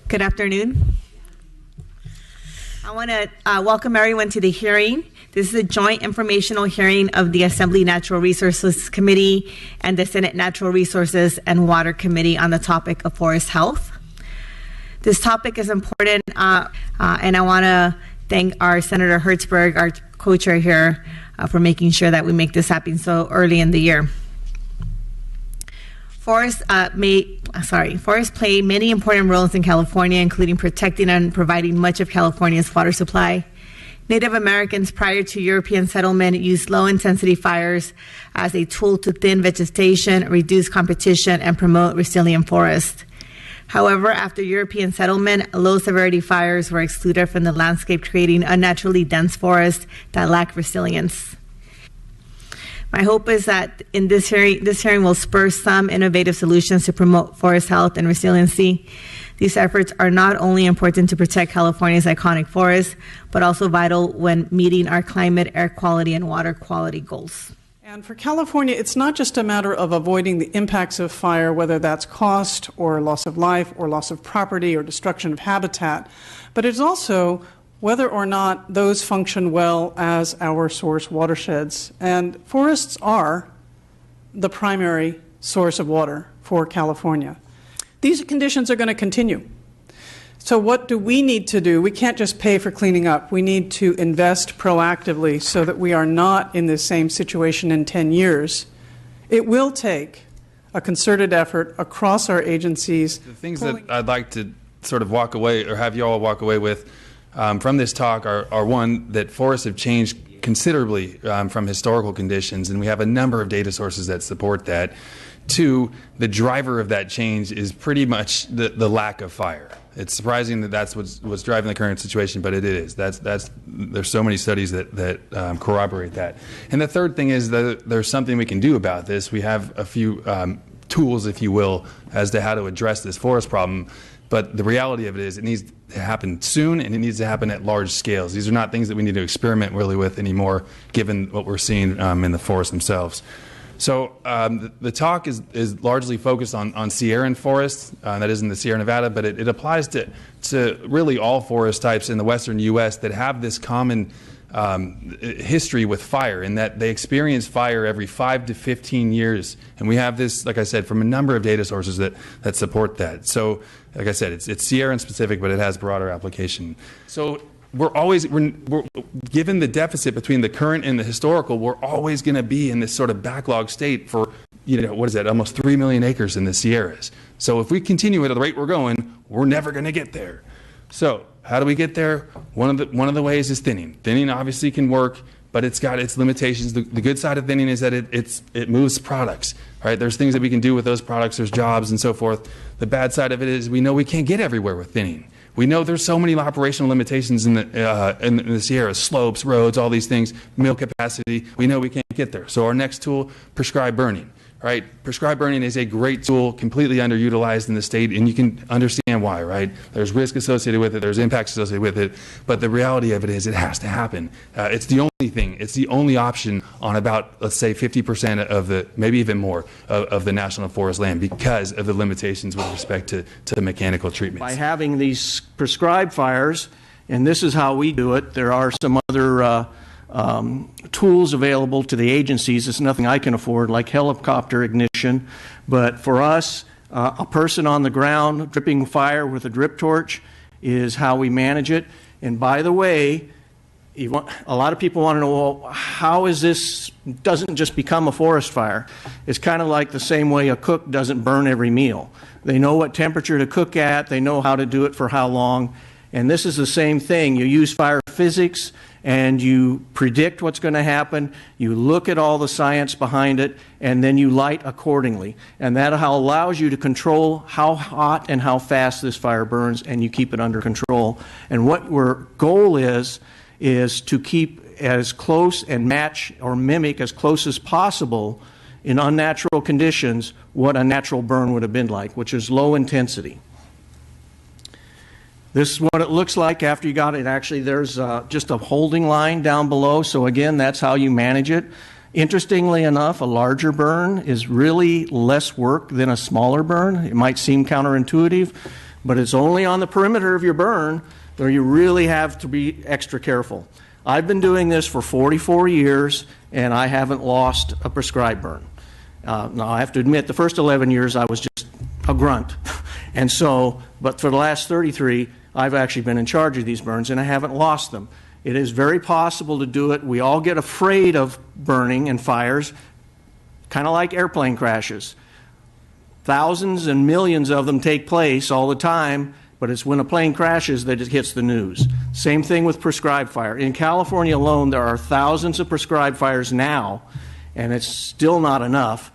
Good afternoon. I want to welcome everyone to the hearing. This is a joint informational hearing of the Assembly Natural Resources Committee and the Senate Natural Resources and Water Committee on the topic of forest health. This topic is important, and I want to thank our Senator Hertzberg, our co-chair here, for making sure that we make this happen so early in the year. Forests play many important roles in California, including protecting and providing much of California's water supply. Native Americans prior to European settlement used low-intensity fires as a tool to thin vegetation, reduce competition, and promote resilient forests. However, after European settlement, low-severity fires were excluded from the landscape, creating unnaturally dense forests that lack resilience. My hope is that in this hearing will spur some innovative solutions to promote forest health and resiliency. These efforts are not only important to protect California's iconic forests, but also vital when meeting our climate, air quality, and water quality goals. And for California, it's not just a matter of avoiding the impacts of fire, whether that's cost or loss of life or loss of property or destruction of habitat, but it's also whether or not those function well as our source watersheds. And forests are the primary source of water for California. These conditions are going to continue. So what do we need to do? We can't just pay for cleaning up. We need to invest proactively so that we are not in the same situation in 10 years. It will take a concerted effort across our agencies. The things that I'd like to sort of walk away, or have you all walk away with from this talk are one, that forests have changed considerably from historical conditions, and we have a number of data sources that support that. Two, the driver of that change is pretty much the lack of fire. It's surprising that that's what's driving the current situation, but it is. There's so many studies that corroborate that. And the third thing is that there's something we can do about this. We have a few tools, if you will, as to how to address this forest problem. But the reality of it is it needs to happen soon, and it needs to happen at large scales. These are not things that we need to experiment really with anymore, given what we're seeing in the forests themselves. So the talk is largely focused on Sierran forests, that is in the Sierra Nevada, but it applies to really all forest types in the western U.S. that have this common history with fire, in that they experience fire every 5 to 15 years. And we have this, like I said, from a number of data sources that support that. So, like I said, it's Sierran specific, but it has broader application. So we're given the deficit between the current and the historical, we're always going to be in this sort of backlog state for, almost 3 million acres in the Sierras. So if we continue at the rate we're going, we're never going to get there. So how do we get there? One of the ways is thinning. Thinning obviously can work, but it's got its limitations. The good side of thinning is that it moves products. Right? There's things that we can do with those products. There's jobs and so forth. The bad side of it is we know we can't get everywhere with thinning. We know there's so many operational limitations in the Sierra, slopes, roads, all these things, mill capacity. We know we can't get there. So our next tool, prescribed burning. Right? Prescribed burning is a great tool, completely underutilized in the state, and you can understand why, right? There's risk associated with it, there's impacts associated with it, but the reality of it is it has to happen. It's the only thing, it's the only option on about, let's say, 50% of the, maybe even more, of the national forest land because of the limitations with respect to the mechanical treatments. By having these prescribed fires, and this is how we do it, there are some other tools available to the agencies. It's nothing I can afford, like helicopter ignition. But for us, a person on the ground dripping fire with a drip torch is how we manage it. And by the way, a lot of people want to know, well, how is this doesn't just become a forest fire? It's kind of like the same way a cook doesn't burn every meal. They know what temperature to cook at. They know how to do it for how long. And this is the same thing. You use fire physics and you predict what's going to happen. You look at all the science behind it, and then you light accordingly. And that allows you to control how hot and how fast this fire burns, and you keep it under control. And what our goal is to keep as close and match or mimic as close as possible in unnatural conditions what a natural burn would have been like, which is low intensity. This is what it looks like after you got it. Actually, there's just a holding line down below. So again, that's how you manage it. Interestingly enough, a larger burn is really less work than a smaller burn. It might seem counterintuitive, but it's only on the perimeter of your burn where you really have to be extra careful. I've been doing this for 44 years, and I haven't lost a prescribed burn. Now, I have to admit, the first 11 years I was just a grunt. And so, but for the last 33, I've actually been in charge of these burns, and I haven't lost them. It is very possible to do it. We all get afraid of burning and fires, kind of like airplane crashes. Thousands and millions of them take place all the time, but it's when a plane crashes that it hits the news. Same thing with prescribed fire. In California alone, there are thousands of prescribed fires now, and it's still not enough.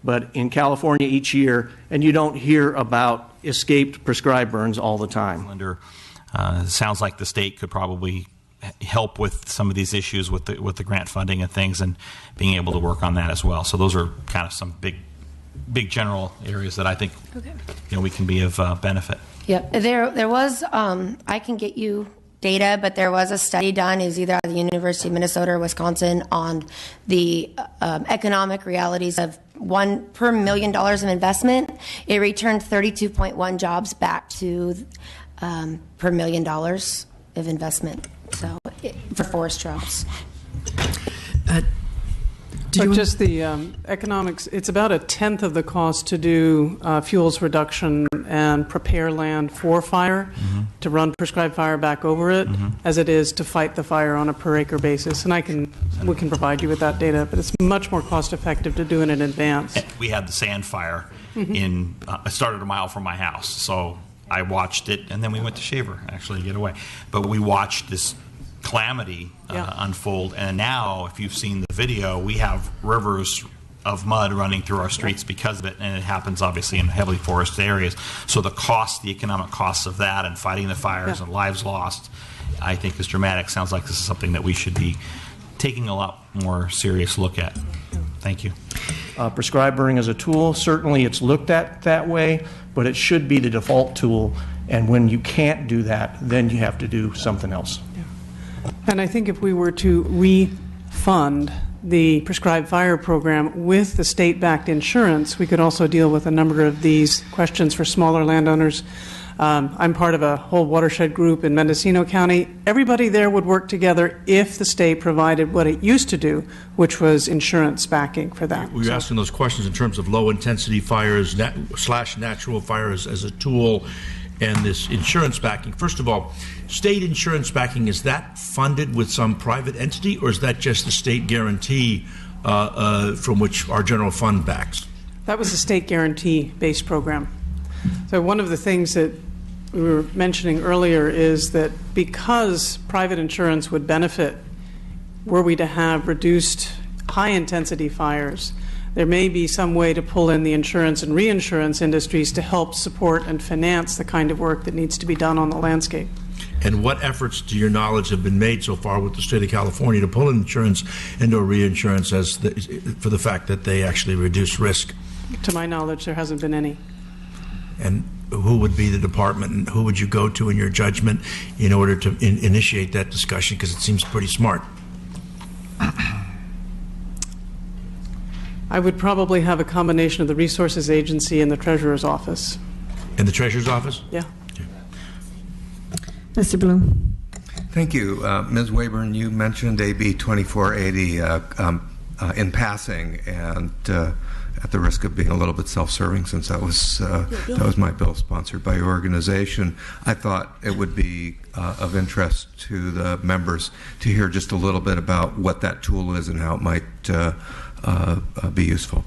But in California each year, and you don't hear about escaped prescribed burns all the time. Sounds like the state could probably help with some of these issues with the grant funding and things, and being able to work on that as well. So those are kind of some big general areas that I think we can be of benefit. Yep. There was, I can get you data, but there was a study done, is either at the University of Minnesota or Wisconsin, on the economic realities of $1 per $1 million of investment. It returned 32.1 jobs back to per $1 million of investment. So for forest jobs. Just the economics, it's about a tenth of the cost to do fuels reduction and prepare land for fire, to run prescribed fire back over it, as it is to fight the fire on a per acre basis. And we can provide you with that data, but it's much more cost effective to do it in advance. We had the sand fire it started a mile from my house, so I watched it, and then we went to Shaver actually to get away. But we watched this calamity unfold, and now, if you've seen the video, we have rivers of mud running through our streets because of it, and it happens obviously in heavily forested areas. So the economic costs of that and fighting the fires and lives lost, I think is dramatic. Sounds like this is something that we should be taking a lot more serious look at. Thank you. Prescribed burning as a tool, certainly it's looked at that way, but it should be the default tool, and when you can't do that, then you have to do something else. And I think if we were to refund the prescribed fire program with the state-backed insurance, we could also deal with a number of these questions for smaller landowners. I'm part of a whole watershed group in Mendocino County. Everybody there would work together if the state provided what it used to do, which was insurance backing for that. We were asking those questions in terms of low-intensity fires / natural fires as a tool, and this insurance backing. First of all, state insurance backing, is that funded with some private entity, or is that just the state guarantee from which our general fund backs? That was a state guarantee-based program. So one of the things that we were mentioning earlier is that because private insurance would benefit were we to have reduced high-intensity fires, there may be some way to pull in the insurance and reinsurance industries to help support and finance the kind of work that needs to be done on the landscape. And what efforts, to your knowledge, have been made so far with the state of California to pull in insurance and or reinsurance for the fact that they actually reduce risk? To my knowledge, there hasn't been any. And who would be the department, and who would you go to in your judgment in order to initiate that discussion? Because it seems pretty smart. I would probably have a combination of the Resources Agency and the Treasurer's Office. And the Treasurer's Office? Yeah. Okay. Mr. Bloom. Thank you. Ms. Wayburn, you mentioned AB 2480 in passing, and at the risk of being a little bit self-serving, since that was my bill sponsored by your organization, I thought it would be of interest to the members to hear just a little bit about what that tool is and how it might be useful.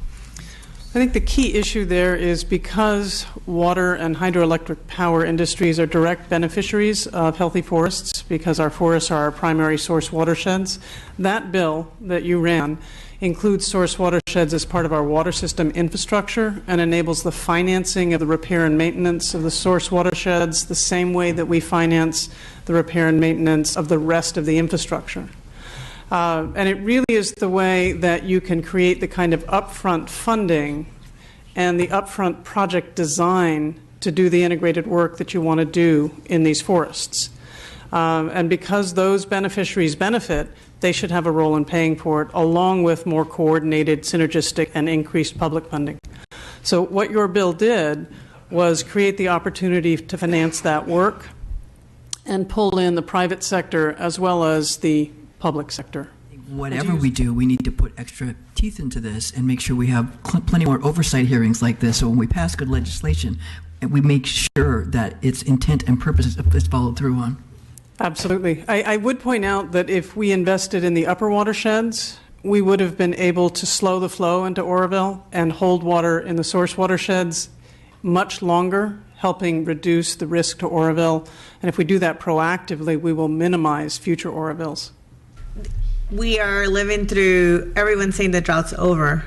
I think the key issue there is because water and hydroelectric power industries are direct beneficiaries of healthy forests, because our forests are our primary source watersheds, that bill that you ran includes source watersheds as part of our water system infrastructure and enables the financing of the repair and maintenance of the source watersheds the same way that we finance the repair and maintenance of the rest of the infrastructure. And it really is the way that you can create the kind of upfront funding and the upfront project design to do the integrated work that you want to do in these forests. And because those beneficiaries benefit, they should have a role in paying for it, along with more coordinated, synergistic, and increased public funding. So what your bill did was create the opportunity to finance that work and pull in the private sector as well as the public sector. Whatever we do, we need to put extra teeth into this and make sure we have plenty more oversight hearings like this, so when we pass good legislation, we make sure that its intent and purpose is followed through on. Absolutely. I would point out that if we invested in the upper watersheds, we would have been able to slow the flow into Oroville and hold water in the source watersheds much longer, helping reduce the risk to Oroville. And if we do that proactively, we will minimize future Orovilles. We are living through, everyone saying the drought's over.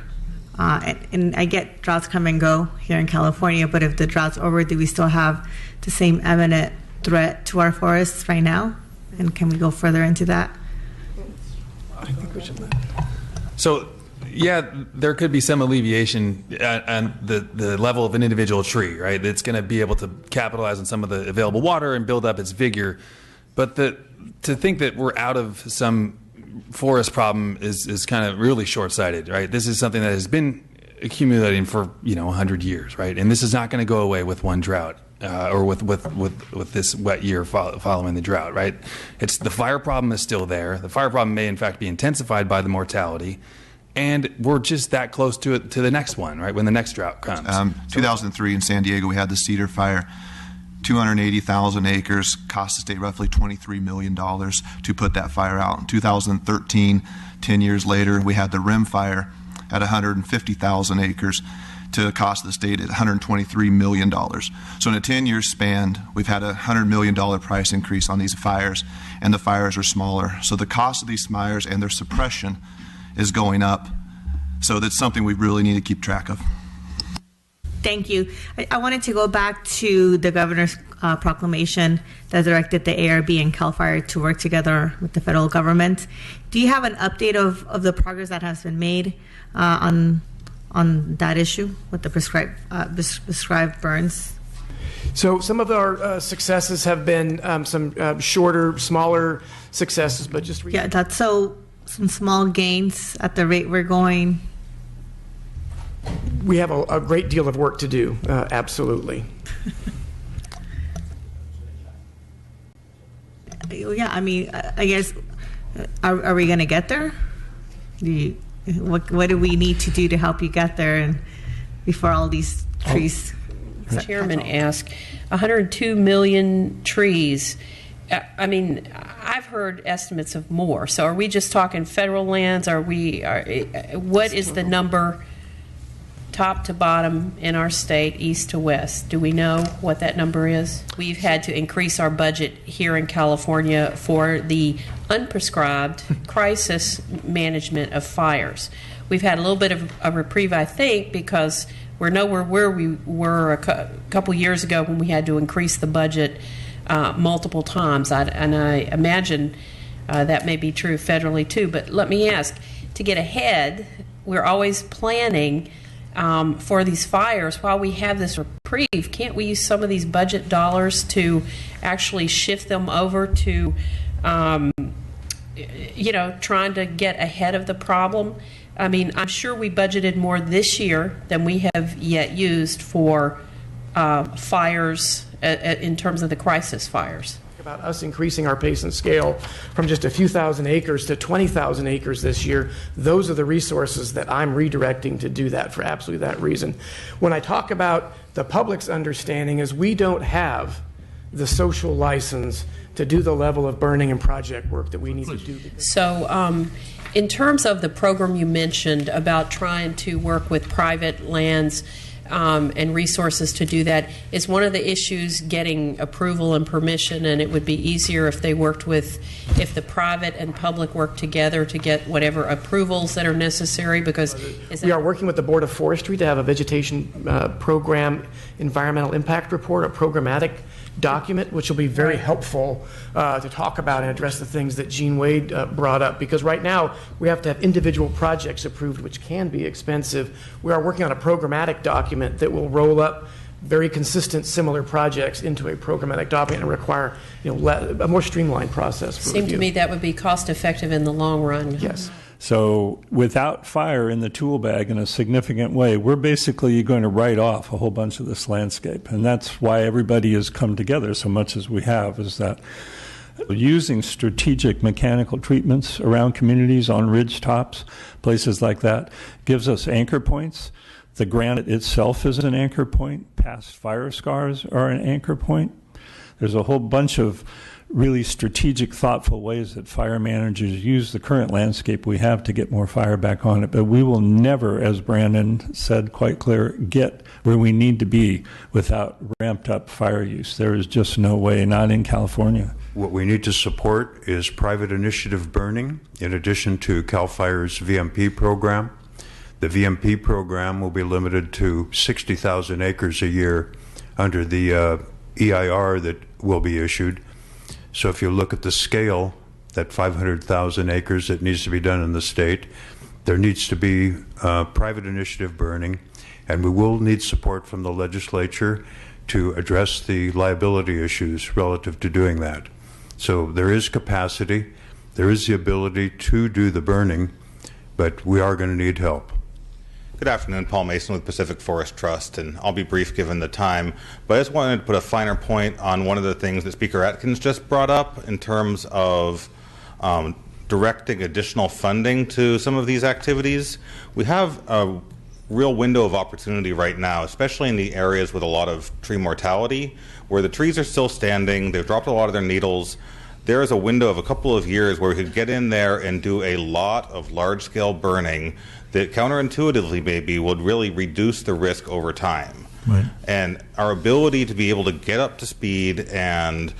And I get droughts come and go here in California, but if the drought's over, do we still have the same imminent threat to our forests right now? And can we go further into that? I think we should. So, yeah, there could be some alleviation on the level of an individual tree, right? It's going to be able to capitalize on some of the available water and build up its vigor. But to think that we're out of some forest problem is kind of really short-sighted, right? This is something that has been accumulating for 100 years, right? And this is not going to go away with one drought or with this wet year following the drought, right? It's the fire problem is still there. The fire problem may in fact be intensified by the mortality, and we're just that close to it to the next one, right? When the next drought comes. 2003 in San Diego, we had the Cedar Fire. 280,000 acres, cost the state roughly $23 million to put that fire out. In 2013, 10 years later, we had the Rim Fire at 150,000 acres to cost the state at $123 million. So in a 10-year span, we've had a $100 million price increase on these fires, and the fires are smaller. So the cost of these fires and their suppression is going up. So that's something we really need to keep track of. Thank you. I wanted to go back to the governor's proclamation that directed the ARB and CAL FIRE to work together with the federal government. Do you have an update of the progress that has been made on that issue with the prescribed burns? So some of our successes have been some shorter, smaller successes, but just yeah, that's so some small gains at the rate we're going. We have a great deal of work to do, absolutely. Yeah, I mean, I guess, are we going to get there? What do we need to do to help you get there and before all these trees? The chairman asked, 102 million trees. I mean, I've heard estimates of more. So are we just talking federal lands? What is the number top to bottom in our state, east to west? Do we know what that number is? We've had to increase our budget here in California for the unprescribed crisis management of fires. We've had a little bit of a reprieve, I think, because we're nowhere where we were a couple years ago when we had to increase the budget multiple times. And I imagine that may be true federally too. But let me ask, to get ahead, we're always planning for these fires. While we have this reprieve, can't we use some of these budget dollars to actually shift them over to, trying to get ahead of the problem? I mean, I'm sure we budgeted more this year than we have yet used for fires in terms of the crisis fires. About us increasing our pace and scale from just a few thousand acres to 20,000 acres this year. Those are the resources that I'm redirecting to do that for absolutely that reason. When I talk about the public's understanding is we don't have the social license to do the level of burning and project work that we need to do. So in terms of the program you mentioned about trying to work with private lands and resources to do that, is one of the issues getting approval and permission, and it would be easier if they worked with, if the private and public work together to get whatever approvals that are necessary, because we are working with the Board of Forestry to have a vegetation program environmental impact report, a programmatic document, which will be very helpful to talk about and address the things that Gene Wade brought up, because right now we have to have individual projects approved, which can be expensive. We are working on a programmatic document that will roll up very consistent similar projects into a programmatic document and require a more streamlined process for Seemed review. to me that would be cost effective in the long run. Yes. So without fire in the tool bag in a significant way, we're basically going to write off a whole bunch of this landscape. And that's why everybody has come together so much as we have, is that using strategic mechanical treatments around communities on ridge tops, places like that, gives us anchor points. The granite itself is an anchor point. Past fire scars are an anchor point. There's a whole bunch of really strategic, thoughtful ways that fire managers use the current landscape we have to get more fire back on it. But we will never, as Brandon said quite clear, get where we need to be without ramped up fire use. There is just no way, not in California. What we need to support is private initiative burning, in addition to CAL FIRE's VMP program. The VMP program will be limited to 60,000 acres a year under the EIR that will be issued. So if you look at the scale, that 500,000 acres that needs to be done in the state, there needs to be private initiative burning, and we will need support from the legislature to address the liability issues relative to doing that. So there is capacity, there is the ability to do the burning, but we are going to need help. Good afternoon, Paul Mason with Pacific Forest Trust, and I'll be brief given the time, but I just wanted to put a finer point on one of the things that Speaker Atkins just brought up in terms of directing additional funding to some of these activities. We have a real window of opportunity right now, especially in the areas with a lot of tree mortality, where the trees are still standing, they've dropped a lot of their needles. There is a window of a couple of years where we could get in there and do a lot of large-scale burning that counterintuitively maybe would really reduce the risk over time. Right. And our ability to be able to get up to speed and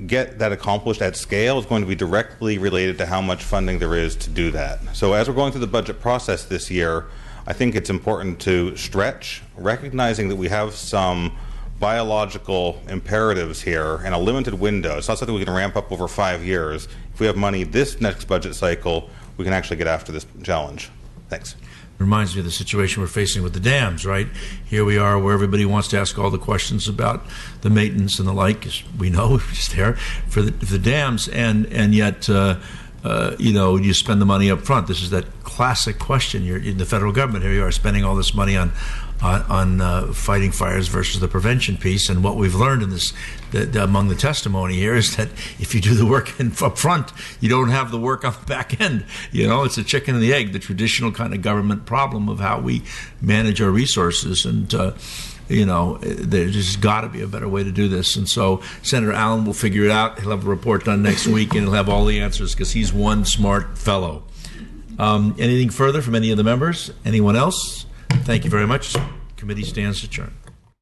get that accomplished at scale is going to be directly related to how much funding there is to do that. So as we're going through the budget process this year, I think it's important to stretch, recognizing that we have some biological imperatives here and a limited window. It's not something we can ramp up over 5 years. If we have money this next budget cycle, we can actually get after this challenge. Thanks. Reminds me of the situation we're facing with the dams, right? Here we are where everybody wants to ask all the questions about the maintenance and the like, as we know, we're just there for the dams, and yet you spend the money up front. This is that classic question. You're in the federal government. Here you are spending all this money on fighting fires versus the prevention piece. And what we've learned in this, among the testimony here, is that if you do the work up front, you don't have the work on the back end. It's a chicken and the egg, the traditional kind of government problem of how we manage our resources. And there's got to be a better way to do this. And so Senator Allen will figure it out. He'll have a report done next week, and he'll have all the answers because he's one smart fellow. Anything further from any of the members? Anyone else? Thank you very much. Committee stands adjourned.